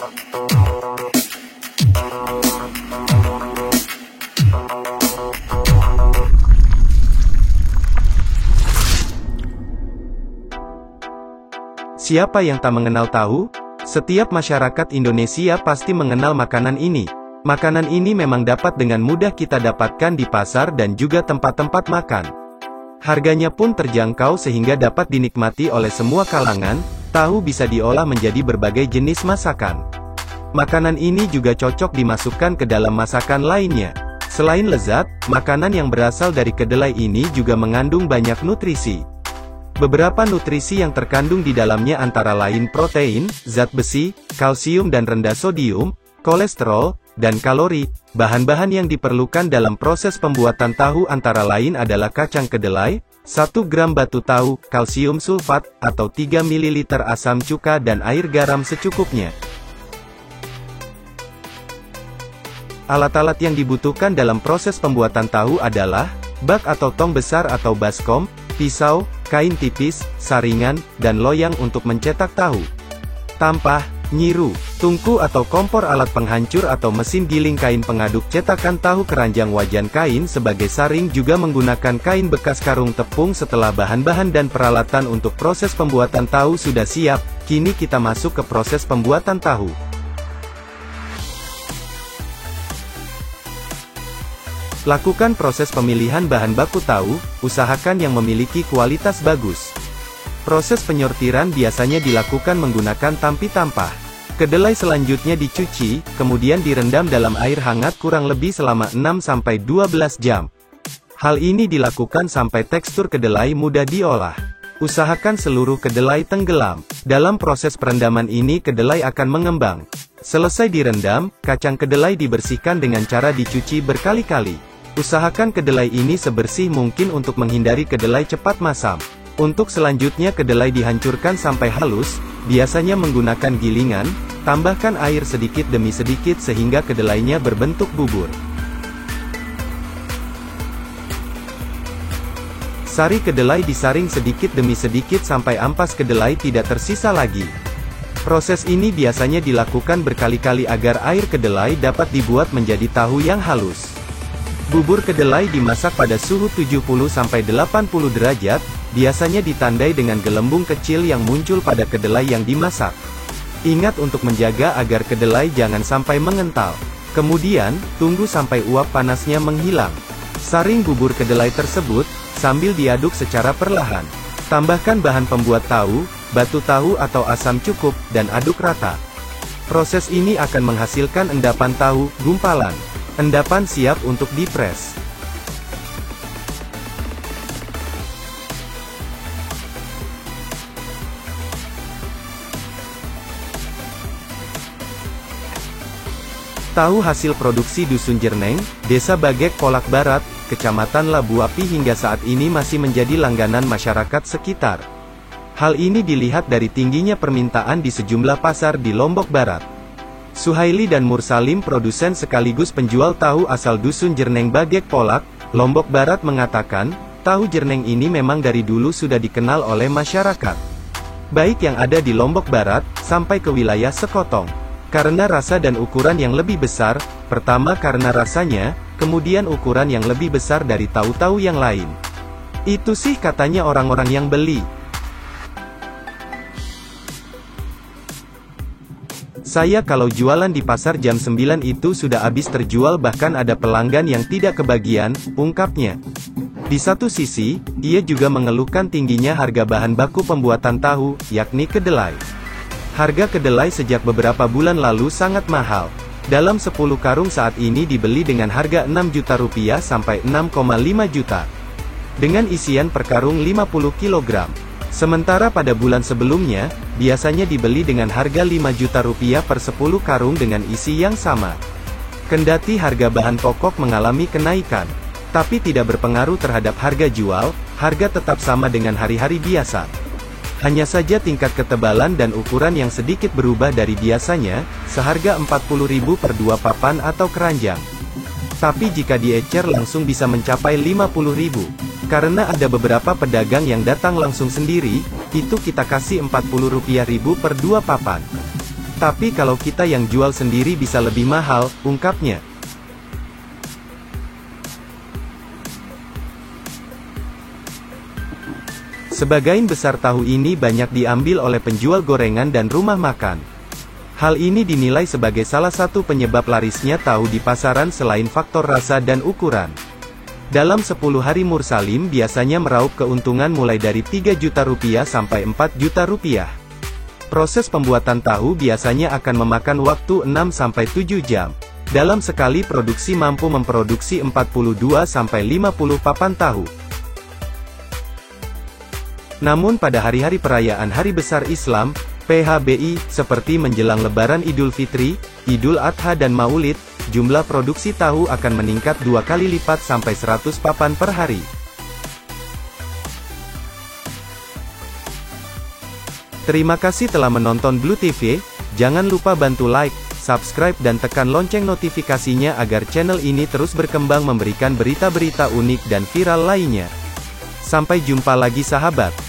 Siapa yang tak mengenal tahu? Setiap masyarakat Indonesia pasti mengenal makanan ini. Makanan ini memang dapat dengan mudah kita dapatkan di pasar dan juga tempat-tempat makan. Harganya pun terjangkau sehingga dapat dinikmati oleh semua kalangan. Tahu bisa diolah menjadi berbagai jenis masakan. Makanan ini juga cocok dimasukkan ke dalam masakan lainnya. Selain lezat, makanan yang berasal dari kedelai ini juga mengandung banyak nutrisi. Beberapa nutrisi yang terkandung di dalamnya antara lain protein, zat besi, kalsium dan rendah sodium, kolesterol, dan kalori. Bahan-bahan yang diperlukan dalam proses pembuatan tahu antara lain adalah kacang kedelai, 1 gram batu tahu, kalsium sulfat, atau 3 ml asam cuka dan air garam secukupnya. Alat-alat yang dibutuhkan dalam proses pembuatan tahu adalah bak atau tong besar atau baskom, pisau, kain tipis, saringan, dan loyang untuk mencetak tahu. Tampah, nyiru, tungku atau kompor alat penghancur atau mesin giling kain pengaduk cetakan tahu keranjang wajan kain sebagai saring juga menggunakan kain bekas karung tepung. Setelah bahan-bahan dan peralatan untuk proses pembuatan tahu sudah siap, kini kita masuk ke proses pembuatan tahu. Lakukan proses pemilihan bahan baku tahu, usahakan yang memiliki kualitas bagus. Proses penyortiran biasanya dilakukan menggunakan tampi tampah. Kedelai selanjutnya dicuci, kemudian direndam dalam air hangat kurang lebih selama 6-12 jam. Hal ini dilakukan sampai tekstur kedelai mudah diolah. Usahakan seluruh kedelai tenggelam. Dalam proses perendaman ini kedelai akan mengembang. Selesai direndam, kacang kedelai dibersihkan dengan cara dicuci berkali-kali. Usahakan kedelai ini sebersih mungkin untuk menghindari kedelai cepat masam. Untuk selanjutnya kedelai dihancurkan sampai halus, biasanya menggunakan gilingan, tambahkan air sedikit demi sedikit sehingga kedelainya berbentuk bubur. Sari kedelai disaring sedikit demi sedikit sampai ampas kedelai tidak tersisa lagi. Proses ini biasanya dilakukan berkali-kali agar air kedelai dapat dibuat menjadi tahu yang halus. Bubur kedelai dimasak pada suhu 70-80 derajat, biasanya ditandai dengan gelembung kecil yang muncul pada kedelai yang dimasak. Ingat untuk menjaga agar kedelai jangan sampai mengental. Kemudian, tunggu sampai uap panasnya menghilang. Saring bubur kedelai tersebut, sambil diaduk secara perlahan. Tambahkan bahan pembuat tahu, batu tahu atau asam cukup, dan aduk rata. Proses ini akan menghasilkan endapan tahu, gumpalan. Endapan siap untuk dipres. Tahu hasil produksi Dusun Jerneng, Desa Bagek Polak Barat, Kecamatan Labu Api hingga saat ini masih menjadi langganan masyarakat sekitar. Hal ini dilihat dari tingginya permintaan di sejumlah pasar di Lombok Barat. Suhaili dan Mursalim, produsen sekaligus penjual tahu asal Dusun Jerneng Bagek Polak, Lombok Barat mengatakan, tahu Jerneng ini memang dari dulu sudah dikenal oleh masyarakat. Baik yang ada di Lombok Barat, sampai ke wilayah Sekotong. Karena rasa dan ukuran yang lebih besar, pertama karena rasanya, kemudian ukuran yang lebih besar dari tahu-tahu yang lain. Itu sih katanya orang-orang yang beli. Saya kalau jualan di pasar jam 9 itu sudah habis terjual bahkan ada pelanggan yang tidak kebagian, ungkapnya. Di satu sisi, ia juga mengeluhkan tingginya harga bahan baku pembuatan tahu, yakni kedelai. Harga kedelai sejak beberapa bulan lalu sangat mahal. Dalam 10 karung saat ini dibeli dengan harga 6 juta rupiah sampai 6,5 juta. Dengan isian per karung 50 kg. Sementara pada bulan sebelumnya, biasanya dibeli dengan harga 5 juta rupiah per 10 karung dengan isi yang sama. Kendati harga bahan pokok mengalami kenaikan, tapi tidak berpengaruh terhadap harga jual, harga tetap sama dengan hari-hari biasa. Hanya saja tingkat ketebalan dan ukuran yang sedikit berubah dari biasanya, seharga 40.000 per 2 papan atau keranjang. Tapi jika diecer langsung bisa mencapai 50.000. Karena ada beberapa pedagang yang datang langsung sendiri, itu kita kasih Rp40.000 per 2 papan. Tapi kalau kita yang jual sendiri bisa lebih mahal, ungkapnya. Sebagian besar tahu ini banyak diambil oleh penjual gorengan dan rumah makan. Hal ini dinilai sebagai salah satu penyebab larisnya tahu di pasaran selain faktor rasa dan ukuran. Dalam 10 hari Mursalim biasanya meraup keuntungan mulai dari 3 juta rupiah sampai 4 juta rupiah. Proses pembuatan tahu biasanya akan memakan waktu 6-7 jam. Dalam sekali produksi mampu memproduksi 42-50 papan tahu. Namun pada hari-hari perayaan Hari Besar Islam, PHBI, seperti menjelang Lebaran Idul Fitri, Idul Adha dan Maulid, jumlah produksi tahu akan meningkat 2 kali lipat sampai 100 papan per hari. Terima kasih telah menonton Blue TV, jangan lupa bantu like, subscribe dan tekan lonceng notifikasinya agar channel ini terus berkembang memberikan berita-berita unik dan viral lainnya. Sampai jumpa lagi sahabat.